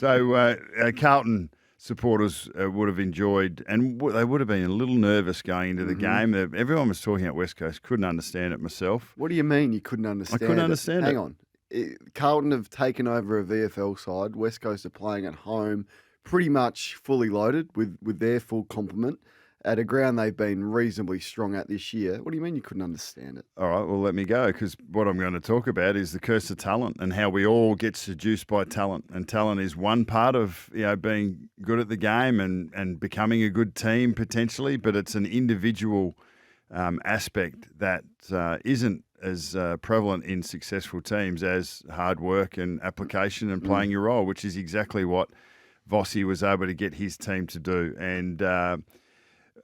Carlton supporters would have enjoyed, and they would have been a little nervous going into the game. Everyone was talking about West Coast. Couldn't understand it myself. What do you mean you couldn't understand it? I couldn't understand it. Hang on. Carlton have taken over a VFL side. West Coast are playing at home, pretty much fully loaded with their full complement at a ground they've been reasonably strong at this year. What do you mean you couldn't understand it? All right, well, let me go, because what I'm going to talk about is the curse of talent and how we all get seduced by talent. And talent is one part of being good at the game and becoming a good team potentially, but it's an individual aspect that isn't as prevalent in successful teams as hard work and application and playing your role, which is exactly what Vossi was able to get his team to do. And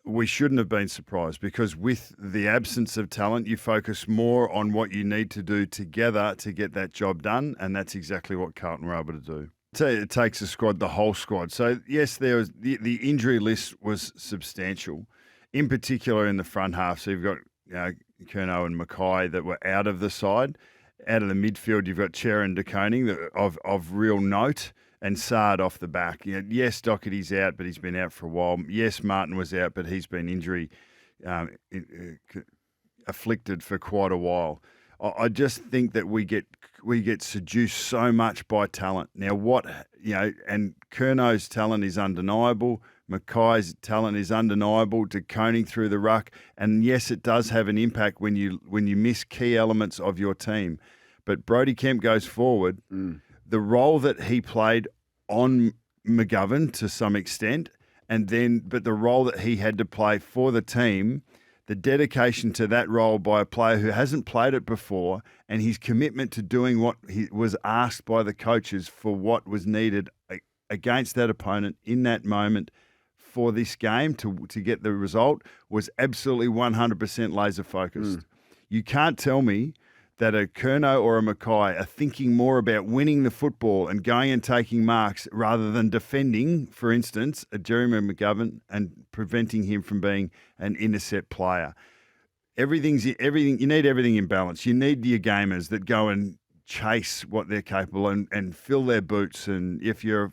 we shouldn't have been surprised, because with the absence of talent, you focus more on what you need to do together to get that job done, and that's exactly what Carlton were able to do. So it takes a squad, the whole squad. So yes, there was the injury list was substantial, in particular in the front half. So you've got Curnow and Mackay that were out of the side. Out of the midfield, you've got Cher and De Koning of real note, and Sard off the back. Yes, Doherty's out, but he's been out for a while. Yes, Martin was out, but he's been injury afflicted for quite a while. I just think that we get seduced so much by talent. Now, and Curnow's talent is undeniable. Mackay's talent is undeniable. De Koning through the ruck, and yes, it does have an impact when you miss key elements of your team. But Brodie Kemp goes forward. The role that he played on McGovern to some extent, but the role that he had to play for the team, the dedication to that role by a player who hasn't played it before, and his commitment to doing what he was asked by the coaches for what was needed against that opponent in that moment for this game to get the result was absolutely 100% laser focused. You can't tell me that a Curnow or a Mackay are thinking more about winning the football and going and taking marks rather than defending, for instance, a Jeremy McGovern and preventing him from being an intercept player. Everything. You need everything in balance. You need your gamers that go and chase what they're capable and fill their boots. And if you're,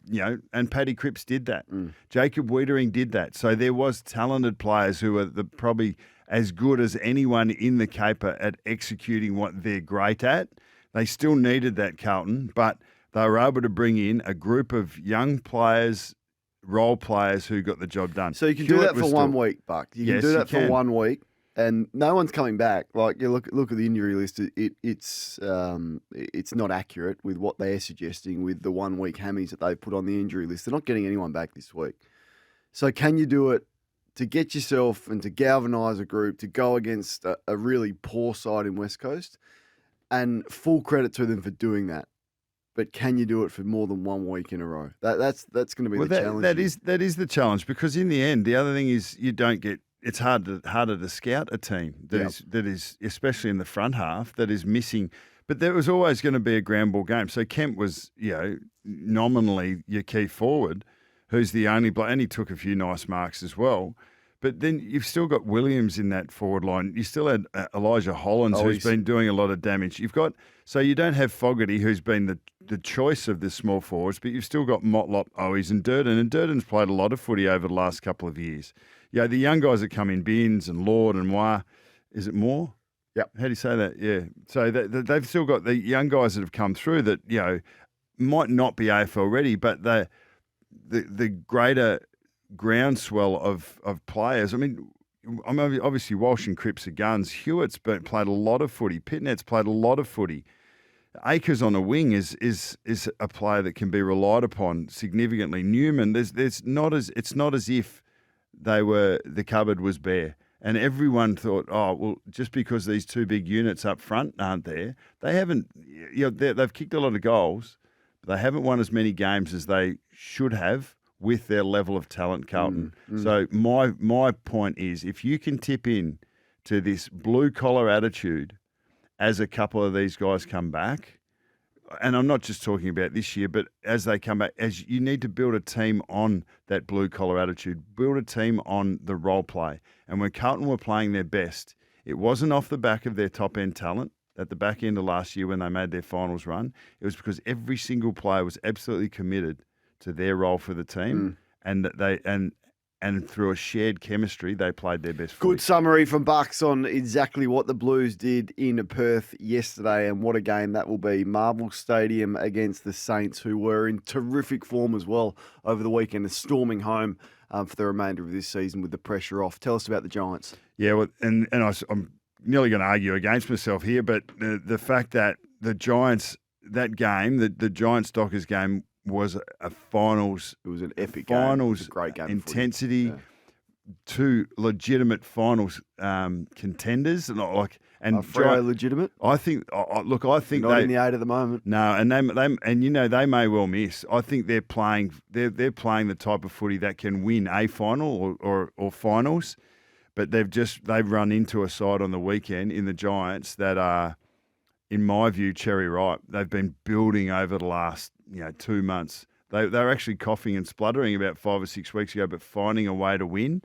and Paddy Cripps did that. Jacob Wiedering did that. So there was talented players who are probably as good as anyone in the caper at executing what they're great at. They still needed that, Carlton, but they were able to bring in a group of young players, role players who got the job done. So you can do that for 1 week, Buck. You can do that for 1 week, and no one's coming back. Like, you look at the injury list, it's not accurate with what they're suggesting with the 1 week hammies that they've put on the injury list. They're not getting anyone back this week. So can you do it to get yourself and to galvanise a group to go against a really poor side in West Coast? And full credit to them for doing that. But can you do it for more than 1 week in a row? That's going to be the challenge. That is the challenge, because in the end, the other thing is it's harder to scout a team that is especially in the front half, that is missing. But there was always going to be a ground ball game. So Kemp was nominally your key forward, who's the only bloke, and he took a few nice marks as well. But then you've still got Williams in that forward line. You still had Elijah Hollins, who's been doing a lot of damage. So you don't have Fogarty, who's been the choice of the small forwards, but you've still got Motlop, Owies and Durden. And Durden's played a lot of footy over the last couple of years. The young guys that come in, Binns and Lord and Moore, is it Moore? Yep. How do you say that? Yeah. So they've still got the young guys that have come through that, might not be AFL ready, but the greater groundswell of players. I mean, obviously Walsh and Cripps are guns. Hewitt's played a lot of footy. Pitnet's played a lot of footy. Akers on a wing is a player that can be relied upon significantly. Newman, it's not as if the cupboard was bare. And everyone thought, just because these two big units up front aren't there, they haven't. They've kicked a lot of goals, but they haven't won as many games as they should have with their level of talent, Carlton. So my point is, if you can tip in to this blue-collar attitude as a couple of these guys come back, and I'm not just talking about this year, but as they come back, as you need to build a team on that blue-collar attitude, build a team on the role play. And when Carlton were playing their best, it wasn't off the back of their top-end talent at the back end of last year when they made their finals run. It was because every single player was absolutely committed to their role for the team, and that they and through a shared chemistry, they played their best footy. Good summary from Bucks on exactly what the Blues did in Perth yesterday and what a game that will be. Marvel Stadium against the Saints, who were in terrific form as well over the weekend and storming home for the remainder of this season with the pressure off. Tell us about the Giants. Yeah, well, I'm nearly going to argue against myself here, but the fact that the Giants, that game, the Giants-Dockers game, was a finals. It was an epic finals game. A great game. Intensity, two legitimate finals contenders, and Freo legitimate. I think. Look, I think not in the 8 at the moment. No, and they may well miss. I think they're playing. They're playing the type of footy that can win a final or finals, but they've run into a side on the weekend in the Giants that are, in my view, cherry ripe. They've been building over the last 2 months. They were actually coughing and spluttering about 5 or 6 weeks ago, but finding a way to win.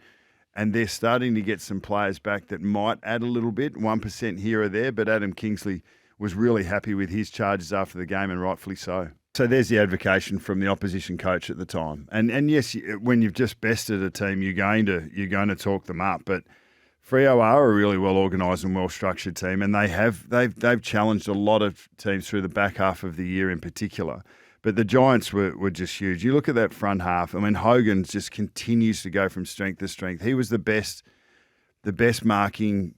And they're starting to get some players back that might add a little bit, 1% here or there. But Adam Kingsley was really happy with his charges after the game, and rightfully so. So there's the advocation from the opposition coach at the time. And yes, when you've just bested a team, you're going to talk them up. But Freo are a really well organised and well structured team, and they've challenged a lot of teams through the back half of the year in particular. But the Giants were just huge. You look at that front half. I mean, Hogan just continues to go from strength to strength. He was the best marking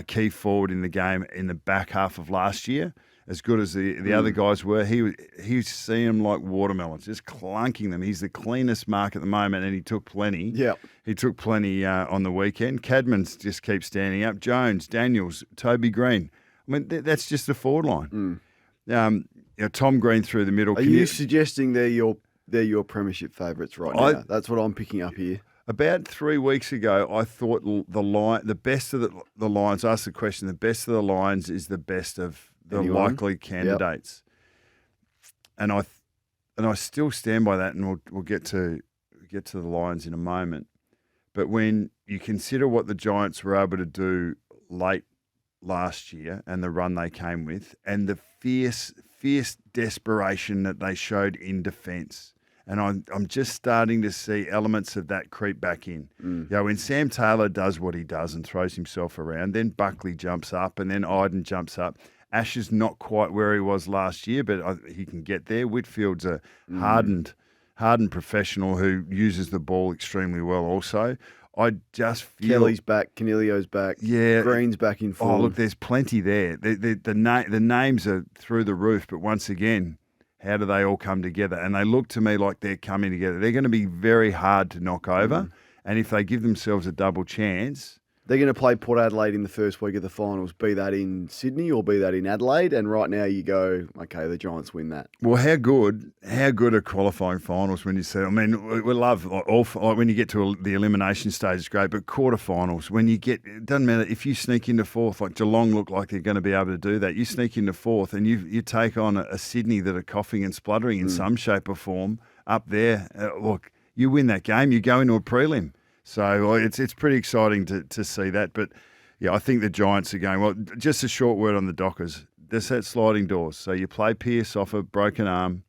key forward in the game in the back half of last year. As good as the other guys were, he seeing them like watermelons, just clunking them. He's the cleanest mark at the moment, and he took plenty. Yeah, he took plenty on the weekend. Cadman's just keeps standing up. Jones, Daniels, Toby Green. I mean, that's just the forward line. Tom Green through the middle. Are you suggesting they're your premiership favourites right now? That's what I'm picking up here. About 3 weeks ago, I thought the best of the Lions. Asked the question: the best of the Lions is the best of the likely candidates, and I still stand by that. And we'll get to the Lions in a moment. But when you consider what the Giants were able to do late last year and the run they came with, and the fierce desperation that they showed in defence. And I'm just starting to see elements of that creep back in. When Sam Taylor does what he does and throws himself around, then Buckley jumps up and then Iden jumps up. Ash is not quite where he was last year, but he can get there. Whitfield's a hardened professional who uses the ball extremely well also. I just feel Kelly's back, Canelio's back, Green's back in form. Oh, look, there's plenty there. The names are through the roof, but once again, how do they all come together? And they look to me like they're coming together. They're going to be very hard to knock over, and if they give themselves a double chance, they're going to play Port Adelaide in the first week of the finals, be that in Sydney or be that in Adelaide. And right now you go, okay, the Giants win that. Well, how good are qualifying finals when you see? I mean, we love when you get to the elimination stage, it's great. But quarterfinals, it doesn't matter if you sneak into fourth, like Geelong look like they're going to be able to do that. You sneak into fourth and you take on a Sydney that are coughing and spluttering in some shape or form up there. Look, you win that game, you go into a prelim. So it's pretty exciting to see that. But, yeah, I think the Giants are going, well, just a short word on the Dockers. There's that sliding doors. So you play Pearce off a broken arm.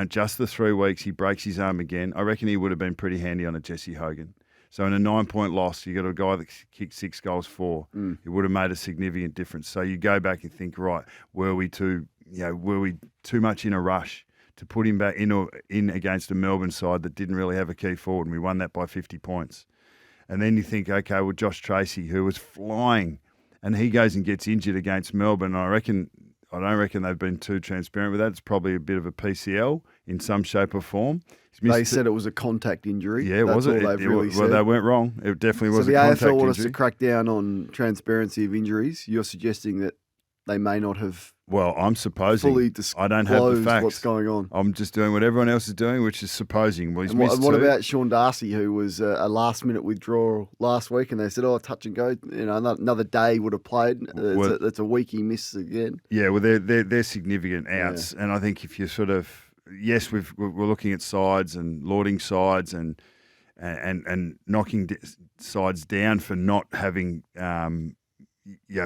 Just the 3 weeks, he breaks his arm again. I reckon he would have been pretty handy on a Jesse Hogan. So in a 9-point loss, you got a guy that kicked 6 goals, 4. It would have made a significant difference. So you go back and think, right, were we too much in a rush to put him back in against a Melbourne side that didn't really have a key forward, and we won that by 50 points. And then you think, okay, well, Josh Tracy, who was flying, and he goes and gets injured against Melbourne. I don't reckon they've been too transparent with that. It's probably a bit of a PCL in some shape or form. They said it was a contact injury. Yeah, was it? Well, they weren't wrong. It definitely was a contact injury. So the AFL want us to crack down on transparency of injuries. You're suggesting that they may not have I'm supposing. Fully I don't have the facts. What's going on. I'm just doing what everyone else is doing, which is supposing. Well, what about Sean Darcy, who was a last-minute withdrawal last week, and they said, touch and go. Another day would have played. It's a week he missed again. Yeah, well, they're significant outs, and I think if you sort of we're looking at sides and lauding sides and knocking sides down for not having.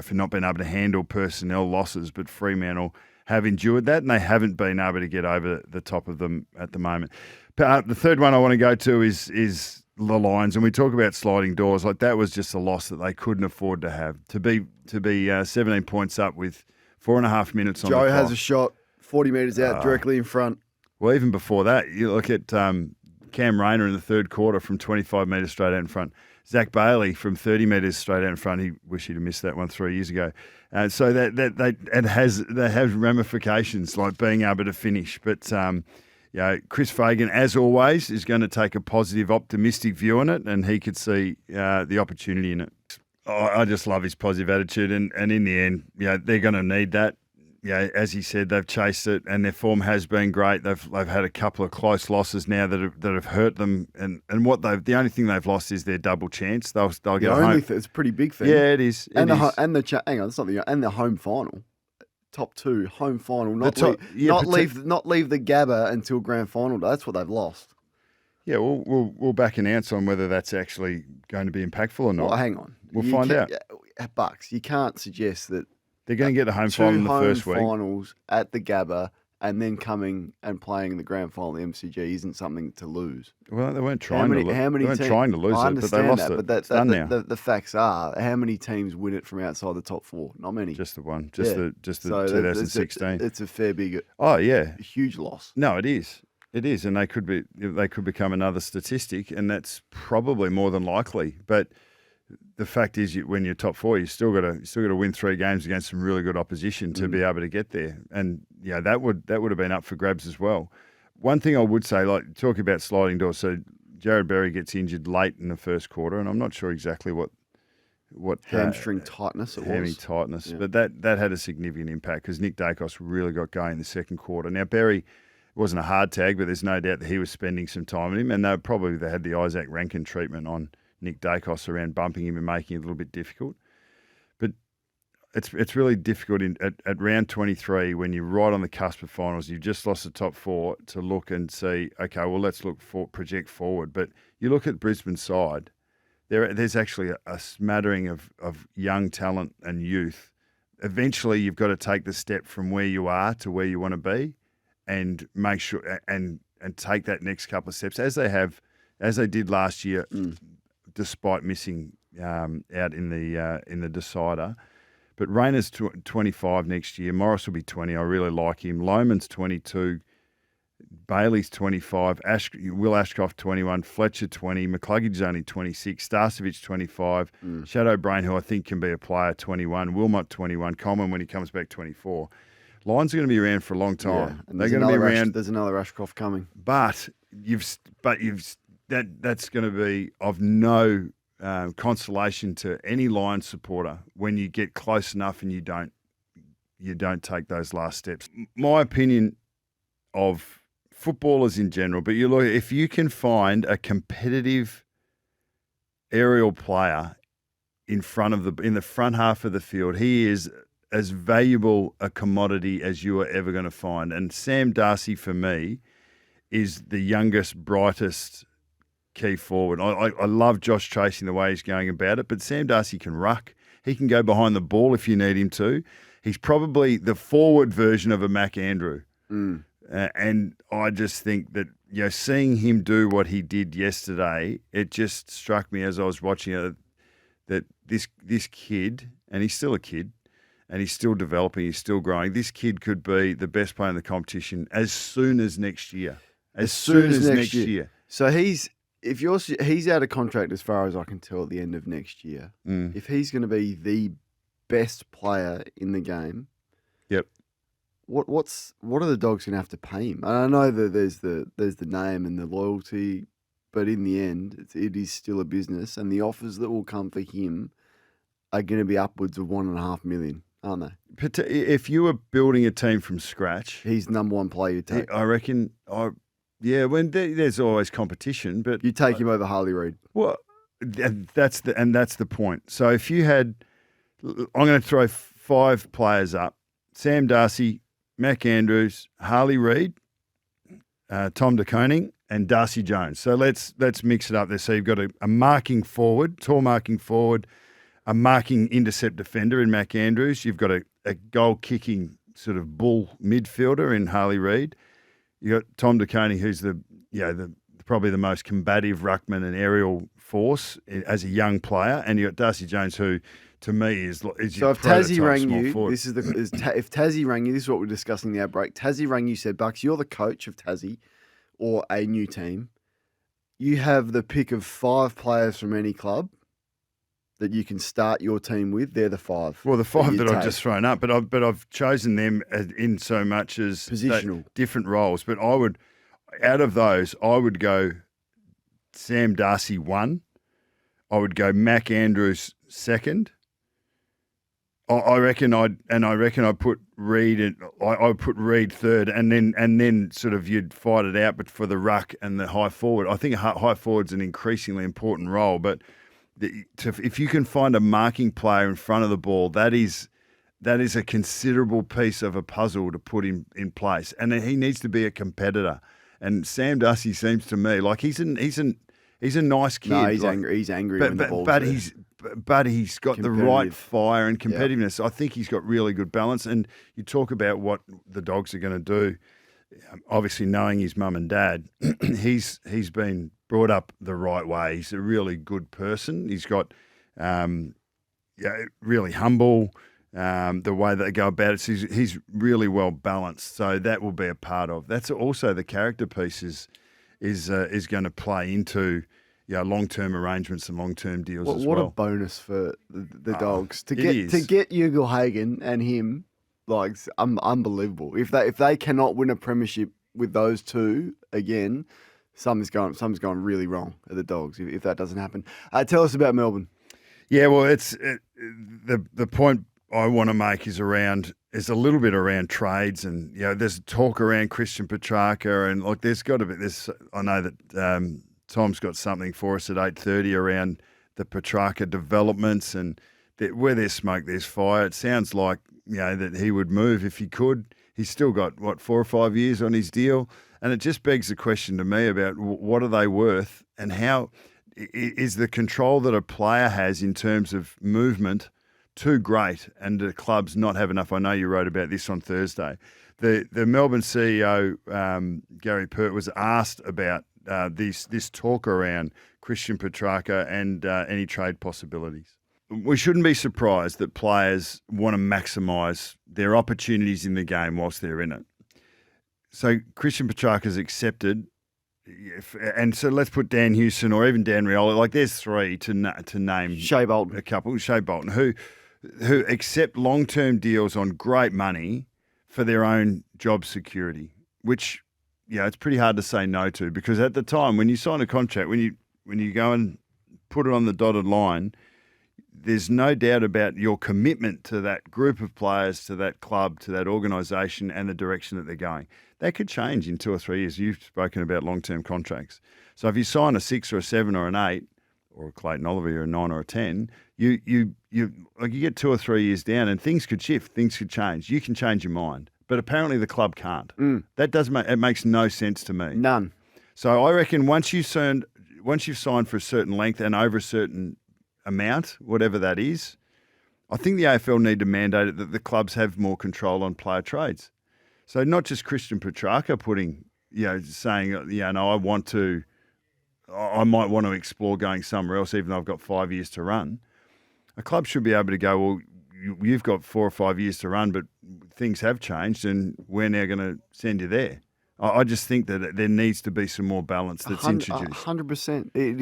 For not being able to handle personnel losses, but Fremantle have endured that, and they haven't been able to get over the top of them at the moment. The third one I want to go to is the Lions, and we talk about sliding doors. Like, that was just a loss that they couldn't afford to have. To be 17 points up with 4.5 minutes on the clock. Joe has a shot 40 metres out directly in front. Well, even before that, you look at Cam Rayner in the third quarter from 25 metres straight out in front. Zach Bailey from 30 metres straight out in front. He wish he'd have missed that one 3 years ago. So that has ramifications, like being able to finish. But Chris Fagan, as always, is going to take a positive, optimistic view on it, and he could see the opportunity in it. I just love his positive attitude, and in the end, they're going to need that. As he said, they've chased it, and their form has been great. They've had a couple of close losses now that have hurt them, and the only thing they've lost is their double chance. They'll get home. It's a pretty big thing. Yeah, it is. And the home final, top two home final. Not leave the Gabba until grand final day. That's what they've lost. Yeah, we'll back an ounce on whether that's actually going to be impactful or not. Well, hang on, we'll find out. Bucks, you can't suggest that. They're going to get the home final in the first week. 2 home finals at the Gabba and then coming and playing in the grand final of the MCG isn't something to lose. Well, they weren't trying to lose it, but they lost it. But the facts are, how many teams win it from outside the top four? Not many. Just the one. Just the 2016. It's a fair big. Oh yeah, huge loss. No, it is. It is, and they could become another statistic, and that's probably more than likely. But the fact is, when you're top four, you still got to win 3 games against some really good opposition to be able to get there, and that would have been up for grabs as well. One thing I would say, like talking about sliding doors, so Jared Berry gets injured late in the first quarter, and I'm not sure exactly what hamstring tightness it was. Hammy tightness, but that had a significant impact because Nick Dacos really got going in the second quarter. Now Berry wasn't a hard tag, but there's no doubt that he was spending some time with him, and they had the Izak Rankine treatment on Nick Dacos around bumping him and making it a little bit difficult. But it's really difficult at round 23 when you're right on the cusp of finals. You've just lost the top 4 to look and see, okay, well, let's project forward. But you look at Brisbane's side, there's actually a smattering of young talent and youth. Eventually, you've got to take the step from where you are to where you want to be and make sure and take that next couple of steps as they did last year. Despite missing out in the decider. But Rayner's 25 next year. Morris will be 20. I really like him. Lohman's 22. Bailey's 25. Will Ashcroft 21. Fletcher 20. McCluggage's only 26. Starcevic 25. Shadow Brain, who I think can be a player, 21. Wilmot 21. Coleman, when he comes back, 24. Lions are going to be around for a long time. Yeah, they're going to be around. There's another Ashcroft coming. But that's going to be of no consolation to any Lions supporter when you get close enough and you don't take those last steps. My opinion of footballers in general, but you look, if you can find a competitive aerial player in the front half of the field, he is as valuable a commodity as you are ever going to find. And Sam Darcy, for me, is the youngest, brightest key forward. I love Josh Tracy and the way he's going about it, but Sam Darcy can ruck. He can go behind the ball if you need him to. He's probably the forward version of a Mac Andrew. And I just think that, seeing him do what he did yesterday, it just struck me as I was watching it that this kid, and he's still a kid, and he's still developing, he's still growing. This kid could be the best player in the competition as soon as next year. As soon as next year. So he's out of contract as far as I can tell at the end of next year. If he's going to be the best player in the game, yep. What are the Dogs going to have to pay him? And I know that there's the name and the loyalty, but in the end, it is still a business, and the offers that will come for him are going to be upwards of $1.5 million, aren't they? If you were building a team from scratch, he's the number one player you take. I reckon. When there's always competition, but you take him over Harley Reid. Well, that's the point. So if you had, I'm going to throw 5 players up: Sam Darcy, Mac Andrews, Harley Reid, Tom De Koning, and Darcy Jones. So let's mix it up there. So you've got a marking forward, tall marking forward, a marking intercept defender in Mac Andrews. You've got a goal kicking sort of bull midfielder in Harley Reid. You got Tom DeConey, who's probably the most combative ruckman and aerial force as a young player, and you got Darcy Jones, who to me is so your if Tassie rang you, forward. if Tassie rang you, this is what we're discussing the outbreak. Tassie rang you, said, Bucks, you're the coach of Tassie or a new team. You have the pick of 5 players from any club that you can start your team with. They're the 5. Well, the 5 that I've just thrown up, but I've chosen them in so much as positional different roles. But out of those, I would go Sam Darcy 1. I would go Mac Andrews 2nd. I reckon I'd put Reid. I would put Reid 3rd, and then sort of you'd fight it out, but for the ruck and the high forward. I think high forward's an increasingly important role, but if you can find a marking player in front of the ball, that is a considerable piece of a puzzle to put in place, and he needs to be a competitor. And Sam Darcy seems to me like he's a nice kid. No, he's angry. He's angry when the ball's there. But he's got the right fire and competitiveness. I think he's got really good balance. And you talk about what the Dogs are going to do. Obviously, knowing his mum and dad, he's been brought up the right way. He's a really good person. He's got really humble. The way that they go about it, he's really well balanced. So that will be a part of. That's also the character piece is going to play into long-term arrangements and long-term deals as well. What a bonus for the Dogs to get Ugle-Hagan and him. Like, unbelievable. If they cannot win a premiership with those two again, something's gone really wrong at the Dogs if that doesn't happen. Tell us about Melbourne. Yeah, well, the point I want to make is a little bit around trades, and there's talk around Christian Petrarca, and like there's got to be this. I know that Tom's got something for us at 8:30 around the Petrarca developments, and where there's smoke, there's fire. It sounds like that he would move if he could. He's still got 4 or 5 years on his deal, and it just begs the question to me about what are they worth, and how is the control that a player has in terms of movement too great, and the clubs not have enough. I know you wrote about this on Thursday. The Melbourne CEO, Gary Pert, was asked about this talk around Christian Petrarca and any trade possibilities. We shouldn't be surprised that players want to maximise their opportunities in the game whilst they're in it. So Christian Petrarca's accepted, and so let's put Dan Houston or even Dan Riolo. Like there's 3 to name. Shea Bolton. A couple. Shea Bolton, who accept long-term deals on great money for their own job security, which, it's pretty hard to say no to, because at the time when you sign a contract, when you go and put it on the dotted line, there's no doubt about your commitment to that group of players, to that club, to that organisation and the direction that they're going. That could change in 2 or 3 years. You've spoken about long-term contracts. So if you sign a 6 or a 7 or an 8, or a Clayton Oliver, you're a 9 or a 10, you get 2 or 3 years down and things could shift, things could change. You can change your mind. But apparently the club can't. That it makes no sense to me. None. So I reckon once you've signed for a certain length and over a certain amount, whatever that is, I think the AFL need to mandate it that the clubs have more control on player trades. So not just Christian Petrarca saying, I might want to explore going somewhere else, even though I've got 5 years to run. A club should be able to go, well, you've got 4 or 5 years to run, but things have changed and we're now going to send you there. I just think that there needs to be some more balance that's introduced. 100%. It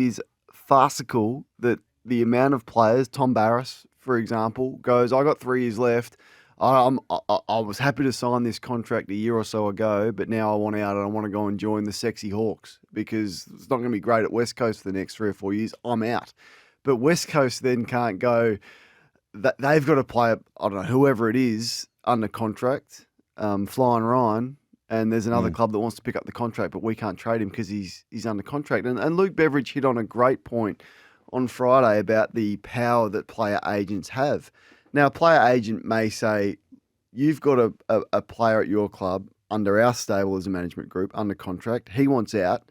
is farcical that the amount of players, Tom Barras, for example, goes, I got 3 years left. I was happy to sign this contract a year or so ago, but now I want out and I want to go and join the sexy Hawks because it's not going to be great at West Coast for the next 3 or 4 years. I'm out. But West Coast then can't go. They've got to play, I don't know, whoever it is, under contract, Flying Ryan, and there's another club that wants to pick up the contract, but we can't trade him because he's under contract. And Luke Beveridge hit on a great point on Friday about the power that player agents have. Now, a player agent may say, you've got a player at your club under our stable as a management group, under contract. He wants out.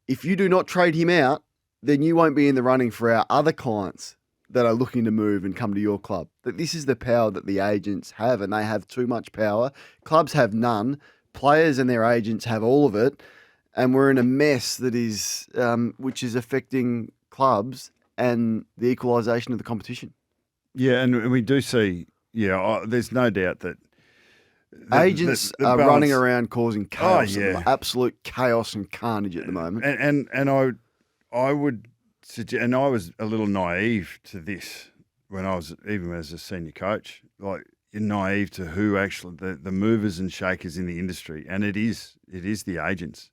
If you do not trade him out, then you won't be in the running for our other clients that are looking to move and come to your club. That this is the power that the agents have, and they have too much power. Clubs have none. Players and their agents have all of it, and we're in a mess that is, which is affecting clubs and the equalisation of the competition. Yeah, and we do see. Yeah, there's no doubt that agents the are balance, running around causing chaos, and absolute chaos and carnage at the moment. And I would suggest, and I was a little naive to this when I was even as a senior coach, like you're naive to who actually the movers and shakers in the industry, and it is the agents,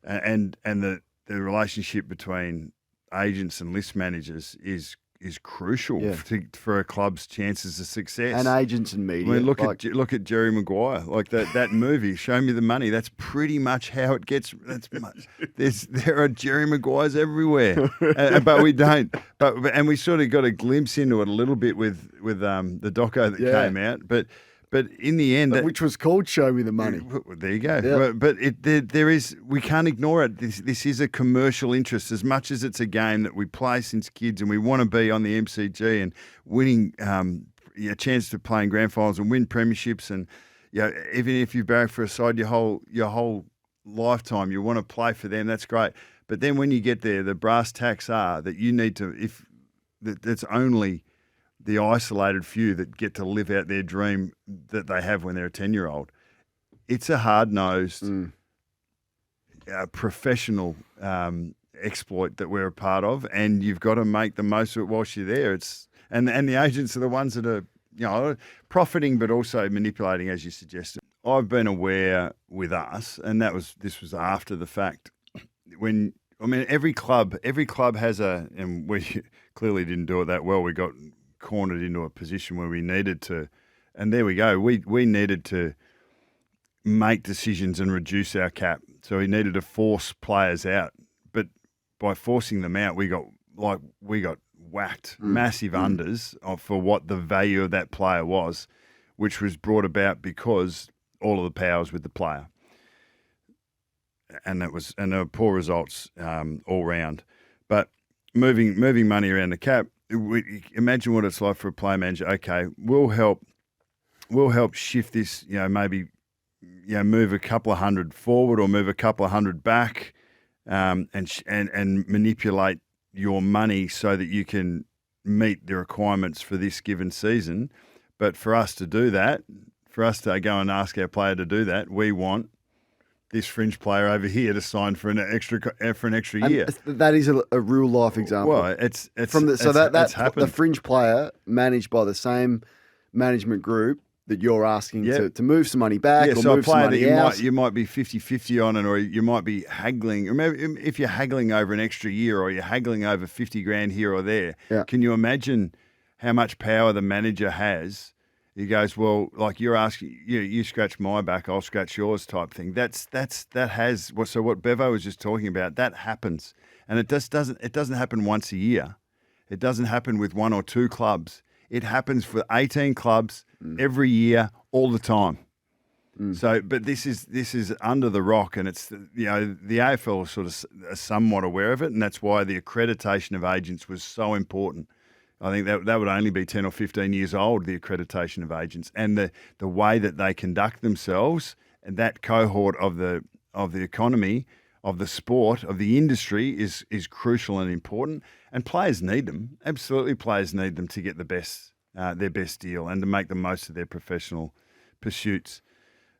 and the relationship between agents and list managers is crucial for a club's chances of success. And agents and media. I mean, look at Jerry Maguire, like that movie. Show me the money. That's pretty much how it gets. There are Jerry Maguires everywhere, but we don't. And we sort of got a glimpse into it a little bit with the doco that came out, but. But in the end, which was called "Show Me the Money." There you go. Yeah. But there is. We can't ignore it. This is a commercial interest as much as it's a game that we play since kids, and we want to be on the MCG and winning a chance to play in grand finals and win premierships. And even if you barrack for a side your whole lifetime, you want to play for them. That's great. But then when you get there, the brass tacks are that you need to. That's only the isolated few that get to live out their dream that they have when they're a 10-year-old. It's a hard-nosed, professional exploit that we're a part of, and you've got to make the most of it whilst you're there. And the agents are the ones that are profiting but also manipulating, as you suggested. I've been aware with us, and this was after the fact. Every club has and we clearly didn't do it that well. We got cornered into a position where we needed to, and there we go. We needed to make decisions and reduce our cap. So we needed to force players out. But by forcing them out, we got whacked, massive unders for what the value of that player was, which was brought about because all of the powers with the player. And there were poor results all round. But moving money around the cap, imagine what it's like for a player manager. Okay, we'll help shift this. Maybe move a couple of hundred forward or move a couple of hundred back, and manipulate your money so that you can meet the requirements for this given season. But for us to do that, for us to go and ask our player to do that, we want this fringe player over here to sign for an extra year. That is a real life example. Well, it's happened. The fringe player managed by the same management group that you're asking to move some money back or so move some money out. You might be 50-50 on it, or you might be haggling. Remember, if you're haggling over an extra year or you're haggling over 50 grand here or there, can you imagine how much power the manager has? He goes, well, like you're asking, you scratch my back, I'll scratch yours type thing. So what Bevo was just talking about, that happens. And it doesn't happen once a year. It doesn't happen with one or two clubs. It happens for 18 clubs every year, all the time. So, but this is under the rock, and it's the AFL is sort of somewhat aware of it, and that's why the accreditation of agents was so important. I think that would only be 10 or 15 years old, the accreditation of agents, and the way that they conduct themselves, and that cohort of the economy, of the sport, of the industry is crucial and important. And players need them. Absolutely, players need them to get their best deal and to make the most of their professional pursuits.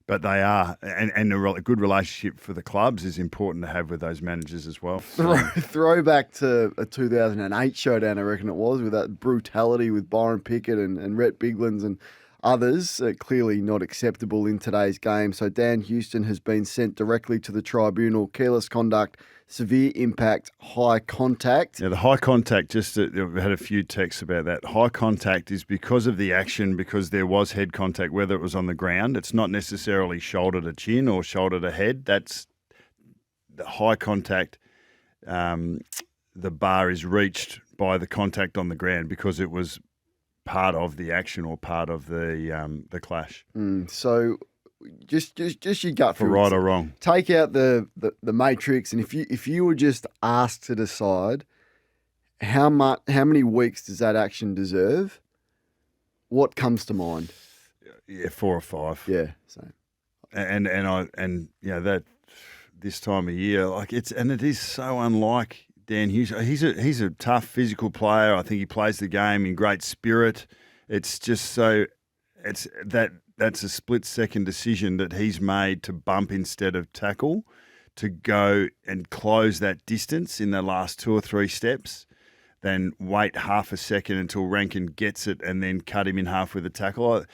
But they are, and a good relationship for the clubs is important to have with those managers as well. Throwback to a 2008 showdown, I reckon it was, with that brutality with Byron Pickett and Rhett Biglands and others. Clearly not acceptable in today's game. So Dan Houston has been sent directly to the tribunal. Careless conduct, severe impact, high contact. Yeah, the high contact, we've had a few texts about that. High contact is because of the action, because there was head contact, whether it was on the ground. It's not necessarily shoulder to chin or shoulder to head. That's the high contact. The bar is reached by the contact on the ground because it was part of the action or part of the clash. So just your gut for right or wrong. Take out the matrix, and if you were just asked to decide How many weeks does that action deserve? What comes to mind? Yeah, 4 or 5. Yeah, same. And that this time of year, it is so unlike Dan Hughes. He's a tough physical player. I think he plays the game in great spirit. It's just that's a split-second decision that he's made to bump instead of tackle, to go and close that distance in the last 2 or 3 steps, then wait half a second until Rankine gets it and then cut him in half with a tackle.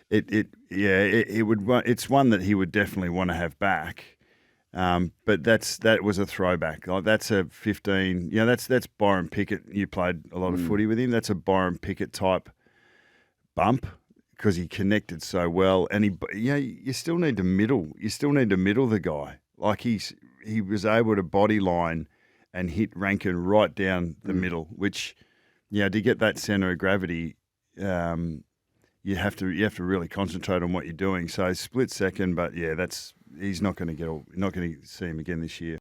It's one that he would definitely want to have back. But that was a throwback. That's a 15. That's Byron Pickett. You played a lot of footy with him. That's a Byron Pickett type bump because he connected so well. And you still need to middle. You still need to middle the guy. Like he was able to body line and hit Rankine right down the middle, which, to get that centre of gravity, you have to really concentrate on what you're doing. So split second, but he's not going to see him again this year.